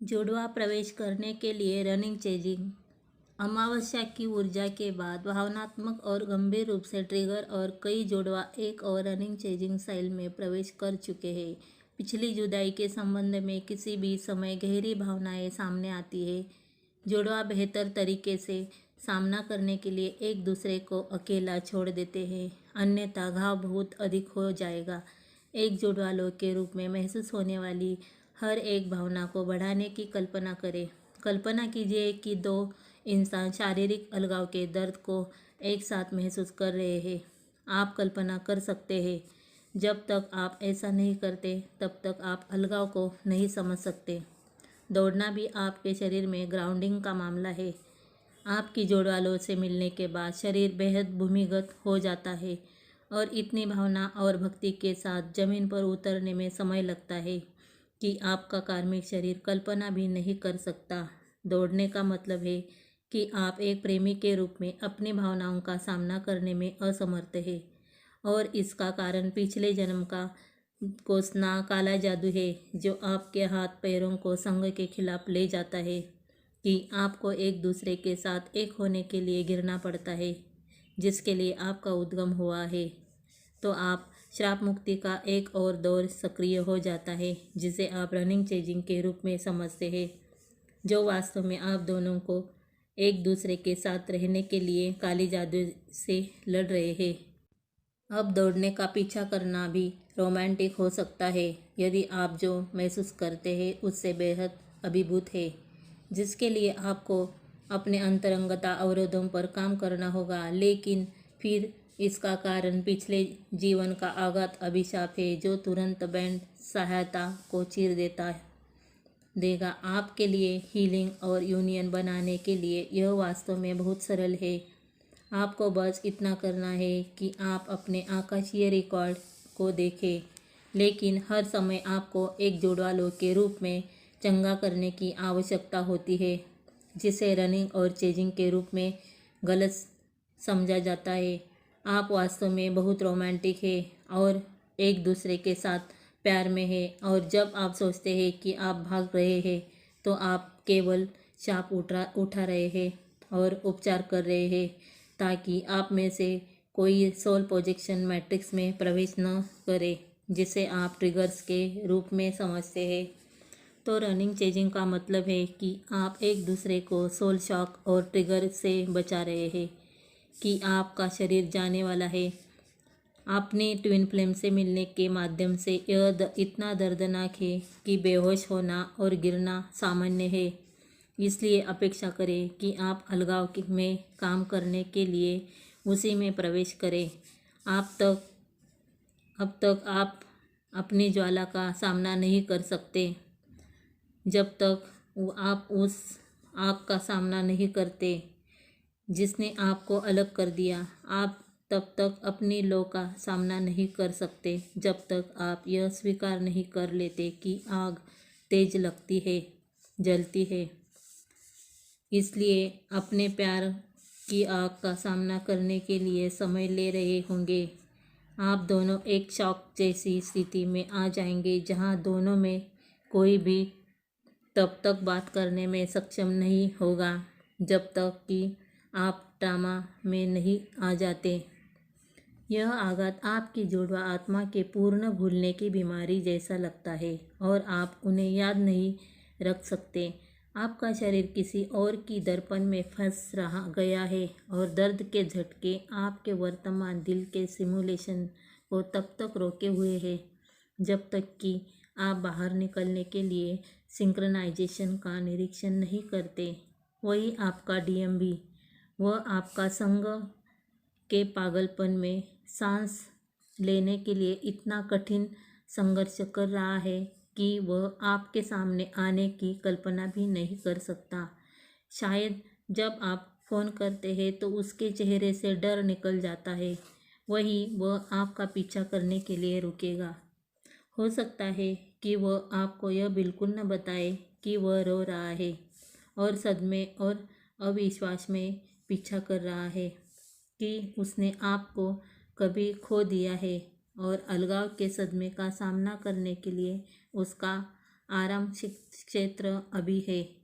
जुड़वा प्रवेश करने के लिए रनिंग चेजिंग। अमावस्या की ऊर्जा के बाद भावनात्मक और गंभीर रूप से ट्रिगर और कई जुड़वा एक और रनिंग चेजिंग साइल में प्रवेश कर चुके हैं। पिछली जुदाई के संबंध में किसी भी समय गहरी भावनाएं सामने आती है। जुड़वा बेहतर तरीके से सामना करने के लिए एक दूसरे को अकेला छोड़ देते हैं, अन्यथा घाव बहुत अधिक हो जाएगा। एक जुड़वा लोग के रूप में महसूस होने वाली हर एक भावना को बढ़ाने की कल्पना करें। कल्पना कीजिए कि दो इंसान शारीरिक अलगाव के दर्द को एक साथ महसूस कर रहे हैं। आप कल्पना कर सकते हैं, जब तक आप ऐसा नहीं करते तब तक आप अलगाव को नहीं समझ सकते। दौड़ना भी आपके शरीर में ग्राउंडिंग का मामला है। आपकी जोड़वालों से मिलने के बाद शरीर बेहद भूमिगत हो जाता है और इतनी भावना और भक्ति के साथ जमीन पर उतरने में समय लगता है कि आपका कार्मिक शरीर कल्पना भी नहीं कर सकता। दौड़ने का मतलब है कि आप एक प्रेमी के रूप में अपनी भावनाओं का सामना करने में असमर्थ है, और इसका कारण पिछले जन्म का कोसना काला जादू है जो आपके हाथ पैरों को संग के खिलाफ ले जाता है कि आपको एक दूसरे के साथ एक होने के लिए गिरना पड़ता है, जिसके लिए आपका उद्गम हुआ है। तो आप श्राप मुक्ति का एक और दौर सक्रिय हो जाता है, जिसे आप रनिंग चेजिंग के रूप में समझते हैं, जो वास्तव में आप दोनों को एक दूसरे के साथ रहने के लिए काली जादू से लड़ रहे हैं। अब दौड़ने का पीछा करना भी रोमांटिक हो सकता है यदि आप जो महसूस करते हैं उससे बेहद अभिभूत है, जिसके लिए आपको अपने अंतरंगता अवरोधों पर काम करना होगा। लेकिन फिर इसका कारण पिछले जीवन का आघात अभिशाप है जो तुरंत बैंड सहायता को चीर देगा। आपके लिए हीलिंग और यूनियन बनाने के लिए यह वास्तव में बहुत सरल है। आपको बस इतना करना है कि आप अपने आकाशीय रिकॉर्ड को देखें, लेकिन हर समय आपको एक जुड़वा लोग के रूप में चंगा करने की आवश्यकता होती है, जिसे रनिंग और चेजिंग के रूप में गलत समझा जाता है। आप वास्तव में बहुत रोमांटिक है और एक दूसरे के साथ प्यार में है, और जब आप सोचते हैं कि आप भाग रहे हैं तो आप केवल शाप उठा रहे हैं और उपचार कर रहे हैं ताकि आप में से कोई सोल प्रोजेक्शन मैट्रिक्स में प्रवेश न करे, जिसे आप ट्रिगर्स के रूप में समझते हैं। तो रनिंग चेजिंग का मतलब है कि आप एक दूसरे को सोल शॉक और ट्रिगर से बचा रहे हैं कि आपका शरीर जाने वाला है। अपने ट्विन फ्लेम से मिलने के माध्यम से यह इतना दर्दनाक है कि बेहोश होना और गिरना सामान्य है। इसलिए अपेक्षा करें कि आप अलगाव में काम करने के लिए उसी में प्रवेश करें। अब तक आप अपनी ज्वाला का सामना नहीं कर सकते जब तक आप उस आग का सामना नहीं करते जिसने आपको अलग कर दिया। आप तब तक अपनी लौ का सामना नहीं कर सकते जब तक आप यह स्वीकार नहीं कर लेते कि आग तेज लगती है, जलती है। इसलिए अपने प्यार की आग का सामना करने के लिए समय ले रहे होंगे। आप दोनों एक शॉक जैसी स्थिति में आ जाएंगे जहां दोनों में कोई भी तब तक बात करने में सक्षम नहीं होगा जब तक कि आप ट्रामा में नहीं आ जाते। यह आघात आपकी जुड़वा आत्मा के पूर्ण भूलने की बीमारी जैसा लगता है और आप उन्हें याद नहीं रख सकते। आपका शरीर किसी और की दर्पण में फंस रहा गया है और दर्द के झटके आपके वर्तमान दिल के सिमुलेशन को तब तक रोके हुए हैं जब तक कि आप बाहर निकलने के लिए सिंक्रोनाइजेशन का निरीक्षण नहीं करते। वही आपका डीएमबी, वह आपका संग के पागलपन में सांस लेने के लिए इतना कठिन संघर्ष कर रहा है कि वह आपके सामने आने की कल्पना भी नहीं कर सकता। शायद जब आप फ़ोन करते हैं तो उसके चेहरे से डर निकल जाता है, वही वह आपका पीछा करने के लिए रुकेगा। हो सकता है कि वह आपको यह बिल्कुल न बताए कि वह रो रहा है और सदमे और अविश्वास में पीछा कर रहा है कि उसने आपको कभी खो दिया है, और अलगाव के सदमे का सामना करने के लिए उसका आराम क्षेत्र अभी है।